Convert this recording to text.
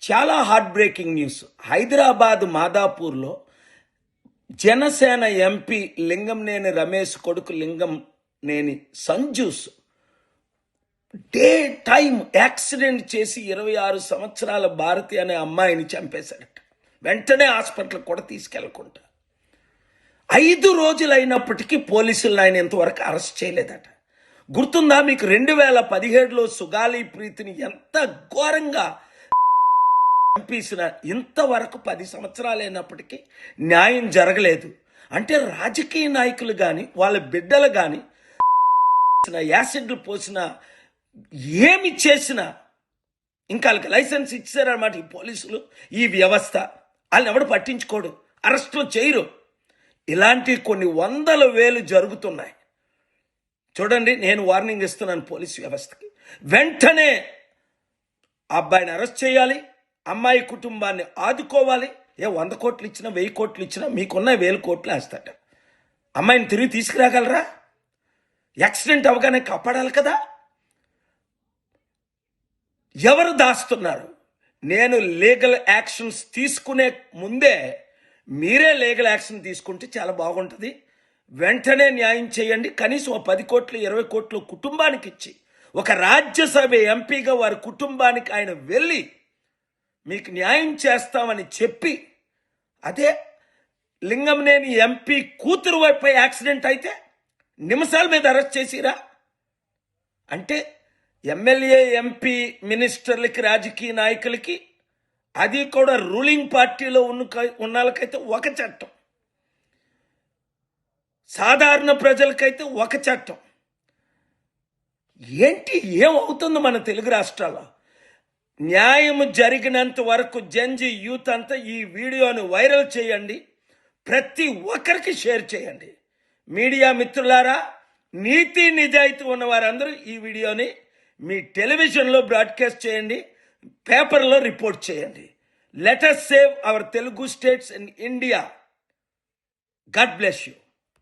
చాలా heart breaking news. Hyderabad మాదాపూర్లో Janasena MP Lingamaneni Ramesh కొడుకు లింగంనేని సంజూస్ డే టైం యాక్సిడెంట్ చేసి 26 సంవత్సరాల భారతి అనే అమ్మాయిని చంపేశాడట. వెంటనే హాస్పిటల్ కూడా తీసుకెళ్లకుండా 5 రోజులైనప్పటికీ పోలీసులు ఆయన ఇంతవరకు అరెస్ట్ చేయలేదట. గుర్తుందా మీకు? 2017లో సుగాలి ప్రీతిని ఎంత ఘోరంగా చంపేసిన, ఇంతవరకు 10 సంవత్సరాలైనప్పటికీ న్యాయం జరగలేదు. అంటే రాజకీయ నాయకులు కానీ వాళ్ళ బిడ్డలు కానీ యాసిడ్లు పోసిన, ఏమి చేసినా ఇంకా వాళ్ళకి లైసెన్స్ ఇచ్చారన్నమాట ఈ పోలీసులు, ఈ వ్యవస్థ. వాళ్ళని ఎవడు పట్టించుకోడు, అరెస్టులు చేయరు. ఇలాంటి కొన్ని 100,000 జరుగుతున్నాయి. చూడండి, నేను వార్నింగ్ ఇస్తున్నాను పోలీసు వ్యవస్థకి. వెంటనే అబ్బాయిని అరెస్ట్ చేయాలి, అమ్మాయి కుటుంబాన్ని ఆదుకోవాలి. 100 కోట్లు ఇచ్చినా 1000 కోట్లు ఇచ్చినా మీకున్న 1000 కోట్లు వేస్తాట. అమ్మాయిని తిరిగి తీసుకురాగలరా? యాక్సిడెంట్ అవగానే కాపాడాలి కదా. ఎవరు దాస్తున్నారు? నేను లీగల్ యాక్షన్స్ తీసుకునే ముందే మీరే లీగల్ యాక్షన్ తీసుకుంటే చాలా బాగుంటుంది. వెంటనే న్యాయం చేయండి. కనీసం 10 కోట్లు 20 కోట్లు కుటుంబానికి ఇచ్చి, ఒక రాజ్యసభ ఎంపీగా వారి కుటుంబానికి ఆయన వెళ్ళి మీకు న్యాయం చేస్తామని చెప్పి, అదే లింగంనేని ఎంపీ కూతురు వైపు యాక్సిడెంట్ అయితే నిమిషాల మీద అరెస్ట్ చేసిరా? అంటే ఎమ్మెల్యే, ఎంపీ, మినిస్టర్లకి, రాజకీయ నాయకులకి, అది కూడా రూలింగ్ పార్టీలో ఉన్న వాళ్ళకైతే ఒక చట్టం, సాధారణ ప్రజలకైతే ఒక చట్టం. ఏంటి ఏమవుతుంది మన తెలుగు రాష్ట్రాల్లో? న్యాయం జరిగినంత వరకు జంజి యూత్ అంతా ఈ వీడియోని వైరల్ చేయండి, ప్రతి ఒక్కరికి షేర్ చేయండి. మీడియా మిత్రులారా, నీతి నిజాయితీ ఉన్న వారందరూ ఈ వీడియోని మీ టెలివిజన్లో బ్రాడ్కాస్ట్ చేయండి, పేపర్లో రిపోర్ట్ చేయండి. Let us save hour Telugu states in India. God bless you.